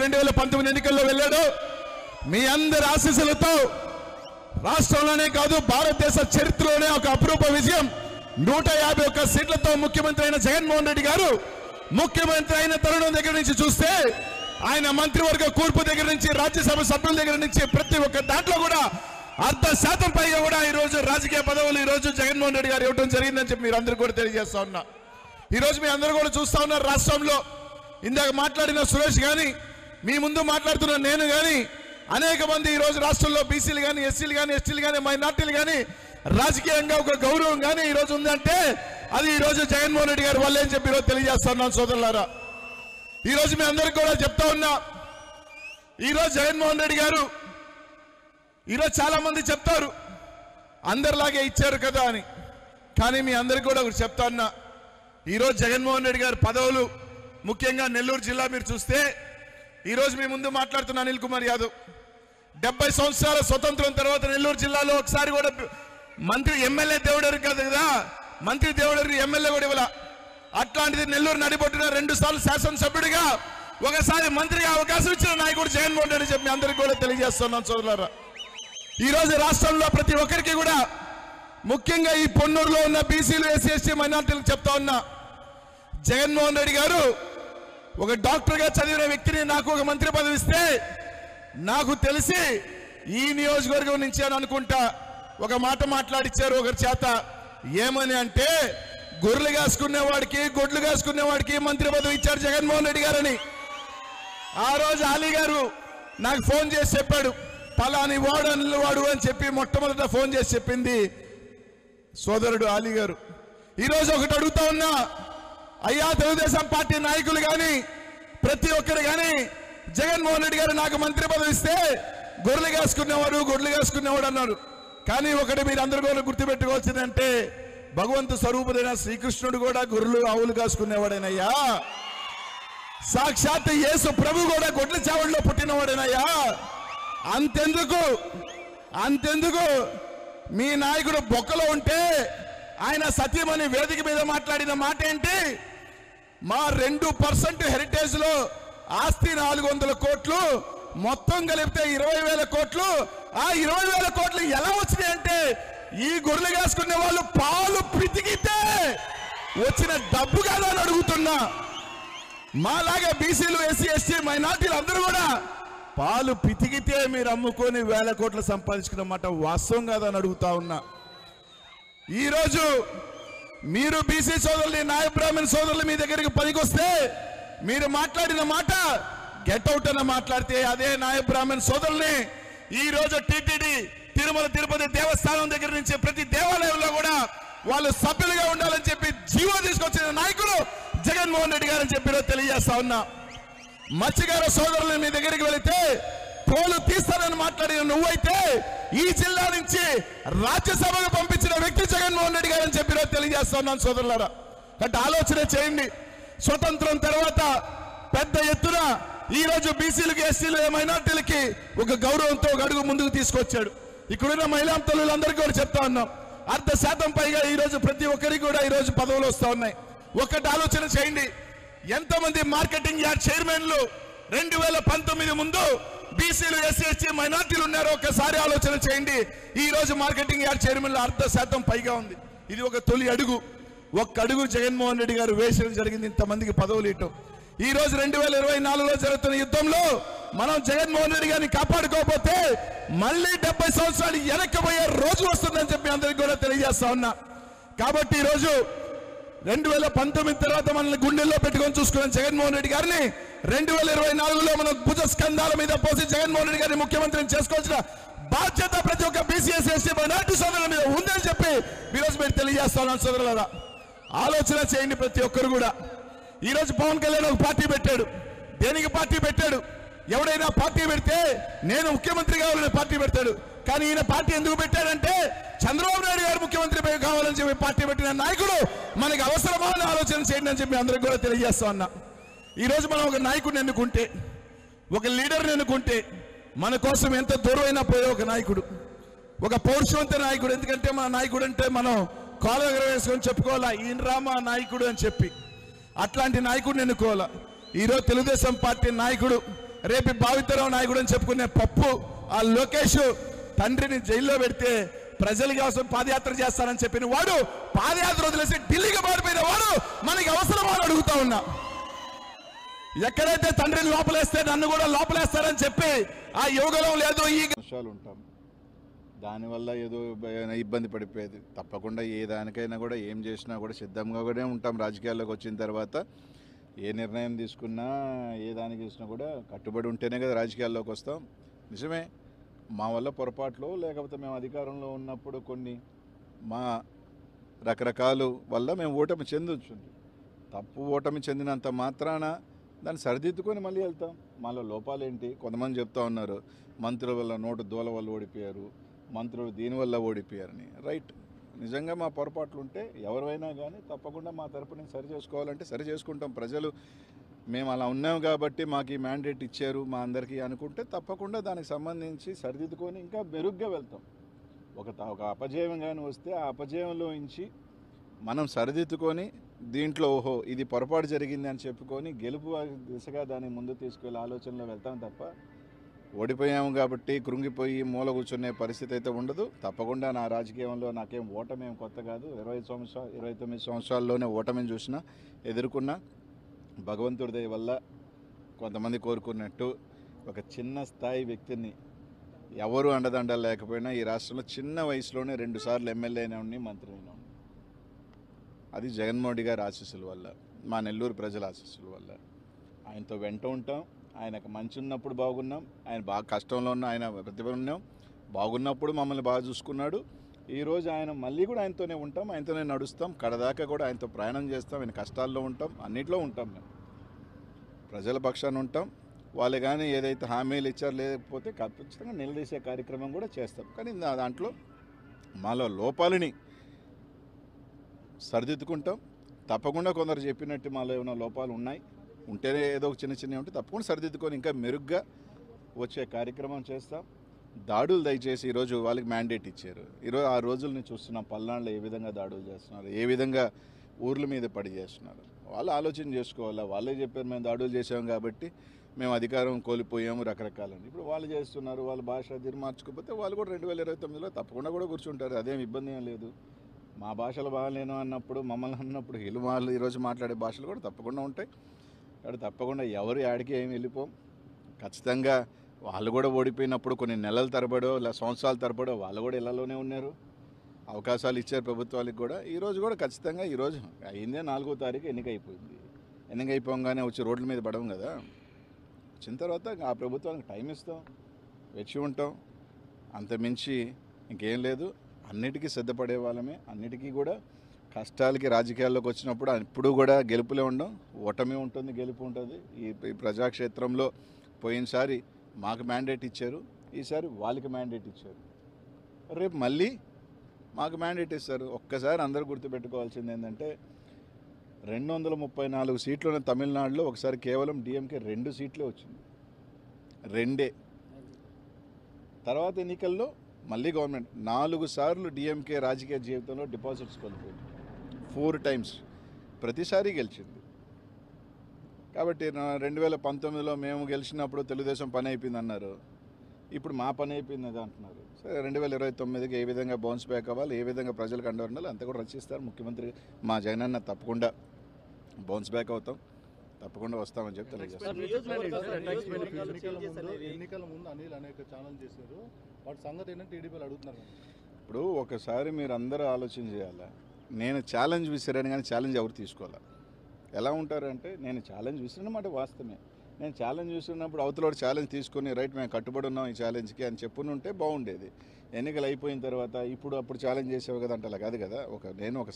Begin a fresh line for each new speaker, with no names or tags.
నుంచి 2019 ఎన్నికల్లో వెళ్ళాడు. మీ అందరి ఆశీస్సులతో రాష్ట్రంలోనే కాదు భారతదేశ చరిత్రలోనే ఒక అపురూప విజయం 151 సీట్లతో ముఖ్యమంత్రి అయిన జగన్మోహన్ రెడ్డి గారు ముఖ్యమంత్రి అయిన తరుణం దగ్గర నుంచి చూస్తే ఆయన మంత్రివర్గ కూర్పు దగ్గర నుంచి రాజ్యసభ సభ్యుల దగ్గర నుంచి ప్రతి ఒక్క దాంట్లో కూడా 1/2% పైగా కూడా ఈ రోజు రాజకీయ పదవులు ఈ రోజు జగన్మోహన్ రెడ్డి గారు ఇవ్వడం జరిగిందని చెప్పి మీరు అందరూ కూడా తెలియజేస్తా ఉన్నా. ఈ రోజు మీ అందరూ కూడా చూస్తా ఉన్నారు. రాష్ట్రంలో ఇందాక మాట్లాడిన సురేష్ గాని మీ ముందు మాట్లాడుతున్న నేను గాని అనేక మంది ఈ రోజు రాష్ట్రంలో బీసీలు గాని ఎస్సీలు గాని ఎస్టీలు గాని మైనార్టీలు గాని రాజకీయంగా ఒక గౌరవం గాని ఈ రోజు ఉందంటే అది ఈ రోజు జగన్మోహన్ రెడ్డి గారు వల్లే అని చెప్పి ఈరోజు తెలియజేస్తా ఉన్నాను సోదరులారా. ఈ రోజు మీ అందరికీ కూడా చెప్తా ఉన్నా, ఈ రోజు జగన్మోహన్ రెడ్డి గారు ఈరోజు చాలా మంది చెప్తారు అందరిలాగే ఇచ్చారు కదా అని. కానీ మీ అందరికీ కూడా ఒకటి చెప్తా ఉన్నా, ఈరోజు జగన్మోహన్ రెడ్డి గారు పదవులు ముఖ్యంగా నెల్లూరు జిల్లా మీరు చూస్తే ఈరోజు మీ ముందు మాట్లాడుతున్న అనిల్ కుమార్ యాదవ్ 70 సంవత్సరాల స్వతంత్రం తర్వాత నెల్లూరు జిల్లాలో ఒకసారి కూడా మంత్రి ఎమ్మెల్యే దేవుడరు కదా, మంత్రి దేవుడరు ఎమ్మెల్యే కూడా ఇవ్వాల. అట్లాంటిది నెల్లూరు నడిబొట్టిన 2 సార్లు శాసనసభ్యుడిగా ఒకసారి మంత్రిగా అవకాశం ఇచ్చిన నాయకుడు జగన్మోహన్ రెడ్డి చెప్పి అందరికీ కూడా తెలియజేస్తున్నాం సోదరులారా. ఈ రోజు రాష్ట్రంలో ప్రతి ఒక్కరికి కూడా ముఖ్యంగా ఈ పొన్నూరులో ఉన్న బీసీలు ఎస్సీ ఎస్టీ మైనార్టీలకు చెప్తా ఉన్నా, జగన్మోహన్ రెడ్డి గారు ఒక డాక్టర్గా చదివిన వ్యక్తిని నాకు ఒక మంత్రి పదవి ఇస్తే నాకు తెలిసి ఈ నియోజకవర్గం నుంచి అని అనుకుంటా ఒక మాట మాట్లాడిచ్చారు ఒకరి చేత. ఏమని అంటే గొర్రెలు కాసుకునేవాడికి గొడ్లు కాసుకునేవాడికి మంత్రి పదవి ఇచ్చారు జగన్మోహన్ రెడ్డి గారని. ఆ రోజు అలీ గారు నాకు ఫోన్ చేసి చెప్పాడు, పలాని వాడు అనిలవాడు అని చెప్పి మొట్టమొదట ఫోన్ చేసి చెప్పింది సోదరుడు అలీ గారు. ఈరోజు ఒకటి అడుగుతా ఉన్నా, అయ్యా తెలుగుదేశం పార్టీ నాయకులు కానీ ప్రతి ఒక్కరు కానీ జగన్మోహన్ రెడ్డి గారు నాకు మంత్రి పదవి ఇస్తే గొర్రెలు కాసుకునేవాడు గొడ్లు కాసుకునేవాడు అన్నారు. కానీ ఒకటి మీరు అందరూ కూడా గుర్తుపెట్టుకోవాల్సిందంటే భగవంతు స్వరూపుడైన శ్రీకృష్ణుడు కూడా గొర్రెలు ఆవులు కాసుకునేవాడేనయ్యా. సాక్షాత్ యేసు ప్రభు కూడా గొడ్ల చావడిలో పుట్టినవాడేనయ్యా. అంతెందుకు మీ నాయకుడు బొక్కలో ఉంటే ఆయన సత్యమని వేదిక మీద మాట్లాడిన మాట ఏంటి? మా 2% హెరిటేజ్ లో ఆస్తి 400 కోట్లు, మొత్తం కలిపితే 20,000 కోట్లు. ఆ 20,000 కోట్లు ఎలా వచ్చినాయి అంటే ఈ గొర్రెలు కాసుకునే వాళ్ళు పాలు పితికితే వచ్చిన డబ్బు కాదా అని అడుగుతున్నా. మాలాగా బీసీలు ఎస్సీ ఎస్టీ మైనార్టీలు అందరూ కూడా పాలు పితికితే మీరు అమ్ముకొని 1,000 కోట్లు సంపాదించుకున్నమాట వాస్తవం కాదా అని అడుగుతా ఉన్నా. ఈరోజు మీరు బీసీ సోదరులు నాయ బ్రాహ్మణ సోదరులు మీ దగ్గరికి పనికొస్తే మీరు మాట్లాడిన మాట గెట్అవుట్ అని మాట్లాడితే అదే నాయ బ్రాహ్మణ సోదరుల్ని ఈ రోజు టీటీడీ తిరుమల తిరుపతి దేవస్థానం దగ్గర నుంచి ప్రతి దేవాలయంలో కూడా వాళ్ళు సభ్యులుగా ఉండాలని చెప్పి జీవో తీసుకొచ్చిన నాయకుడు జగన్మోహన్ రెడ్డి గారు అని చెప్పి తెలియజేస్తా ఉన్నా. మత్స్యకార సోదరులు మీ దగ్గరికి వెళితే తోలు తీస్తానని మాట్లాడిన నువ్వైతే ఈ జిల్లా నుంచి రాజ్యసభకు పంపించిన వ్యక్తి జగన్మోహన్ రెడ్డి గారు అని చెప్పి తెలియజేస్తా ఉన్నాను సోదరులారా. అంటే ఆలోచన చేయండి. స్వతంత్రం తర్వాత పెద్ద ఎత్తున ఈ రోజు బీసీలకి ఎస్సీలు మైనార్టీలకి ఒక గౌరవంతో ఒక అడుగు ముందుకు తీసుకొచ్చాడు. ఇక్కడున్న మహిళా తల్లులందరికీ కూడా చెప్తా ఉన్నాం, 1/2% పైగా ఈ రోజు ప్రతి ఒక్కరికి కూడా ఈ రోజు పదవులు వస్తా ఉన్నాయి. ఒక్కటి ఆలోచన చేయండి, ఎంతమంది మార్కెటింగ్ యార్డ్ చైర్మన్లు 2019 ముందు బీసీలు ఎస్సీ ఎస్టీ మైనార్టీలు ఉన్నారో ఒక్కసారి ఆలోచన చేయండి. ఈ రోజు మార్కెటింగ్ యార్డ్ చైర్మన్లు 1/2% పైగా ఉంది. ఇది ఒక తొలి అడుగు. ఒక్క అడుగు జగన్మోహన్ రెడ్డి గారు వేసడం జరిగింది ఇంతమందికి పదవులు ఇవ్వటం. ఈ రోజు 2024లో జరుగుతున్న యుద్ధంలో మనం జగన్మోహన్ రెడ్డి గారిని కాపాడుకోకపోతే మళ్ళీ 70 సంవత్సరాలు వెనక్కి పోయే రోజు వస్తుందని చెప్పి అందరికీ కూడా తెలియజేస్తా ఉన్నా. కాబట్టి ఈరోజు 2019 తర్వాత మనల్ని గుండెల్లో పెట్టుకొని చూసుకున్న జగన్మోహన్ రెడ్డి గారిని 2024లో మనం భుజ స్కంధాల మీద పోసి జగన్మోహన్ రెడ్డి గారిని ముఖ్యమంత్రిని చేసుకోవాల్సిన బాధ్యత ప్రతి ఒక్క బీసీఎస్ ఎస్టీ మైనార్టీ సోదరుల మీద ఉందని చెప్పి ఈరోజు మీరు తెలియజేస్తా ఉన్నాను సోదరులారా. ఆలోచన చేయండి ప్రతి ఒక్కరు కూడా. ఈరోజు పవన్ కళ్యాణ్ ఒక పార్టీ పెట్టాడు. దేనికి పార్టీ పెట్టాడు? ఎవడైనా పార్టీ పెడితే నేను ముఖ్యమంత్రి కావాలని పార్టీ పెడతాడు. కానీ ఈయన పార్టీ ఎందుకు పెట్టాడంటే చంద్రబాబు నాయుడు గారు ముఖ్యమంత్రి కావాలని చెప్పి పార్టీ పెట్టిన నాయకుడు మనకి అవసరమా అని ఆలోచన చేయండి అని చెప్పి అందరికి కూడా తెలియజేస్తా ఉన్నా. ఈరోజు మనం ఒక నాయకుడిని ఎన్నుకుంటే, ఒక లీడర్ని ఎన్నుకుంటే మన కోసం ఎంత దూరమైనా పోయే ఒక నాయకుడు, ఒక పౌరుషవంత నాయకుడు. ఎందుకంటే మన నాయకుడు అంటే మనం కాలగర వేసుకొని చెప్పుకోవాలా, ఈయన రామా నాయకుడు అని చెప్పి. అట్లాంటి నాయకుడిని ఎన్నుకోవాలా. ఈరోజు తెలుగుదేశం పార్టీ నాయకుడు రేపు భావితరం నాయకుడు అని చెప్పుకునే పప్పు ఆ లోకేష్ తండ్రిని జైల్లో పెడితే ప్రజల కోసం పాదయాత్ర చేస్తానని చెప్పిన వాడు పాదయాత్ర వదిలేసి ఢిల్లీకి పారిపోయిన వాడు మనకి అవసరమా అని అడుగుతా ఉన్నా. ఎక్కడైతే తండ్రిని లోపలేస్తే నన్ను కూడా లోపలేస్తారని చెప్పి ఆ యువగలం లేదు ఈ
విషయాలు ఉంటాం, దానివల్ల ఏదో ఇబ్బంది పడిపోయేది. తప్పకుండా ఏ దానికైనా కూడా ఏం చేసినా కూడా సిద్ధంగా కూడా ఉంటాం. రాజకీయాల్లోకి వచ్చిన తర్వాత ఏ నిర్ణయం తీసుకున్నా ఏ దానికి చేసినా కూడా కట్టుబడి ఉంటేనే కదా రాజకీయాల్లోకి వస్తాం. నిజమే, మా వల్ల పొరపాట్లు లేకపోతే మేము అధికారంలో ఉన్నప్పుడు కొన్ని మా రకరకాల వల్ల మేము ఓటమి చెందొచ్చుంది. తప్పు ఓటమి చెందినంత మాత్రాన దాన్ని సరిదిద్దుకొని మళ్ళీ వెళ్తాం. మాలో లోపాలు ఏంటి? కొంతమంది చెప్తా ఉన్నారు మంత్రుల వల్ల నోటు దూల వల్ల ఓడిపోయారు, మంత్రులు దీనివల్ల ఓడిపోయారని. రైట్, నిజంగా మా పొరపాట్లు ఉంటే ఎవరైనా కానీ తప్పకుండా మా తరపున సరి చేసుకోవాలంటే సరి చేసుకుంటాం. ప్రజలు మేము అలా ఉన్నాం కాబట్టి మాకు ఈ మ్యాండేట్ ఇచ్చారు మా అందరికీ అనుకుంటే తప్పకుండా దానికి సంబంధించి సరిదిద్దుకొని ఇంకా మెరుగ్గా వెళ్తాం. ఒక అపజయం కానీ వస్తే ఆ అపజయంలో నుంచి మనం సరిదిద్దుకొని దీంట్లో ఓహో ఇది పొరపాటు జరిగింది అని చెప్పుకొని గెలుపు దిశగా దాన్ని ముందు తీసుకెళ్ళే ఆలోచనలో వెళ్తాం తప్ప ఓడిపోయాము కాబట్టి కృంగిపోయి మూల కూర్చునే పరిస్థితి అయితే ఉండదు. తప్పకుండా నా రాజకీయంలో నాకేం ఓటమేం కొత్త కాదు. 29 సంవత్సరాల్లోనే ఓటమిని చూసినా ఎదుర్కొన్నా. భగవంతుడి దయ వల్ల కొంతమంది కోరుకున్నట్టు ఒక చిన్న స్థాయి వ్యక్తిని ఎవరు అండదండలు లేకపోయినా ఈ రాష్ట్రంలో చిన్న వయసులోనే 2 సార్లు ఎమ్మెల్యే అయినా ఉండి మంత్రి అయినా ఉండి, అది జగన్మోహన్ రెడ్డి గారి ఆశీస్సుల వల్ల, మా నెల్లూరు ప్రజల ఆశీస్సుల వల్ల. ఆయనతో వెంట ఉంటాం. ఆయనకు మంచి ఉన్నప్పుడు బాగున్నాం, ఆయన బాగా కష్టంలో ఉన్న ఆయన ప్రతిభ ఉన్నాం, బాగున్నప్పుడు మమ్మల్ని బాగా చూసుకున్నాడు. ఈరోజు ఆయన మళ్ళీ కూడా ఆయనతోనే ఉంటాం, ఆయనతోనే నడుస్తాం, కడదాకా కూడా ఆయనతో ప్రయాణం చేస్తాం. ఆయన కష్టాల్లో ఉంటాం, అన్నిట్లో ఉంటాం. మేము ప్రజల పక్షాన ఉంటాం. వాళ్ళు కానీ ఏదైతే హామీలు ఇచ్చారో లేకపోతే ఖచ్చితంగా నిలదీసే కార్యక్రమం కూడా చేస్తాం. కానీ దాంట్లో మాలో లోపాలని సరిదిద్దుకుంటాం. తప్పకుండా కొందరు చెప్పినట్టు మాలో ఏమైనా లోపాలు ఉన్నాయి ఉంటేనే ఏదో ఒక చిన్న ఉంటే తప్పకుండా సరిదిద్దుకొని ఇంకా మెరుగ్గా వచ్చే కార్యక్రమం చేస్తాం. దాడులు దయచేసి ఈరోజు వాళ్ళకి మ్యాండేట్ ఇచ్చారు. ఈరోజు ఆ రోజుల్ని చూస్తున్నాం. పల్నాడులో ఏ విధంగా దాడులు చేస్తున్నారు, ఏ విధంగా ఊర్ల మీద పడి చేస్తున్నారు. వాళ్ళు ఆలోచన చేసుకోవాలా. వాళ్ళే చెప్పారు మేము దాడులు చేసాం కాబట్టి మేము అధికారం కోల్పోయాము రకరకాలని. ఇప్పుడు వాళ్ళు చేస్తున్నారు. వాళ్ళ భాష తీరు మార్చుకోకపోతే వాళ్ళు కూడా 2029లో తప్పకుండా కూడా కూర్చుంటారు. అదేం ఇబ్బంది ఏం లేదు. మా భాషలు బాగాలేను అన్నప్పుడు మమ్మల్ని అన్నప్పుడు వీళ్ళు వాళ్ళు ఈరోజు మాట్లాడే భాషలు కూడా తప్పకుండా ఉంటాయి. కాబట్టి తప్పకుండా ఎవరు యాడికి ఏమి వెళ్ళిపోం. ఖచ్చితంగా వాళ్ళు కూడా ఓడిపోయినప్పుడు కొన్ని నెలల తరబడో లేదా సంవత్సరాల తరబడో వాళ్ళు కూడా ఇళ్లలోనే ఉన్నారు. అవకాశాలు ఇచ్చారు ప్రభుత్వాలకు కూడా. ఈరోజు కూడా ఖచ్చితంగా ఈరోజు అయిందే 4వ తారీఖు ఎన్నిక అయిపోయింది. ఎన్నిక అయిపోగానే వచ్చి రోడ్ల మీద పడడం కదా. వచ్చిన తర్వాత ఆ ప్రభుత్వానికి టైం ఇస్తాం, వచ్చి ఉంటాం. అంతమించి ఇంకేం లేదు. అన్నిటికీ సిద్ధపడే వాళ్ళమే. అన్నిటికీ కూడా కష్టాలకి రాజకీయాల్లోకి వచ్చినప్పుడు ఇప్పుడు కూడా గెలుపులే ఉండం, ఓటమి ఉంటుంది, గెలుపు ఉంటుంది. ఈ ప్రజాక్షేత్రంలో పోయినసారి మాకు మ్యాండేట్ ఇచ్చారు, ఈసారి వాళ్ళకి మ్యాండేట్ ఇచ్చారు, రేపు మళ్ళీ మాకు మ్యాండేట్ ఇస్తారు. ఒక్కసారి అందరూ గుర్తుపెట్టుకోవాల్సింది ఏంటంటే 234 సీట్లున్న తమిళనాడులో ఒకసారి కేవలం డిఎంకే 2 సీట్లే వచ్చింది, 2. తర్వాత ఎన్నికల్లో మళ్ళీ గవర్నమెంట్ 4 సార్లు డిఎంకే రాజకీయ జీవితంలో డిపాజిట్స్ కోల్పోయింది, 4 టైమ్స్, ప్రతిసారి గెలిచింది. కాబట్టి 2019లో మేము గెలిచినప్పుడు తెలుగుదేశం పని అయిపోయింది అన్నారు, ఇప్పుడు మా పని అయిపోయింది అది అంటున్నారు. సరే 2029కి ఏ విధంగా బౌన్స్ బ్యాక్ అవ్వాలి, ఏ విధంగా ప్రజలకు అండ ఉండాలి అంతా కూడా రచిస్తారు ముఖ్యమంత్రి మా జగనన్న. తప్పకుండా బౌన్స్ బ్యాక్ అవుతాం, తప్పకుండా వస్తామని చెప్పి తెలియజేస్తాం. ఇప్పుడు ఒకసారి మీరు అందరూ ఆలోచన చేయాలా. నేను ఛాలెంజ్ విసిరాను కానీ ఛాలెంజ్ ఎవరు తీసుకోవాలా. ఎలా ఉంటారంటే నేను ఛాలెంజ్ విసిరినమాట వాస్తవమే. నేను ఛాలెంజ్ విసిరినప్పుడు అవతల ఛాలెంజ్ తీసుకొని రైట్ మేము కట్టుబడి ఉన్నాం ఈ ఛాలెంజ్కి అని చెప్పునుంటే బాగుండేది. ఎన్నికలు అయిపోయిన తర్వాత అప్పుడు ఛాలెంజ్ చేసేవి కదా అంటే అలా కాదు కదా. నేను ఒక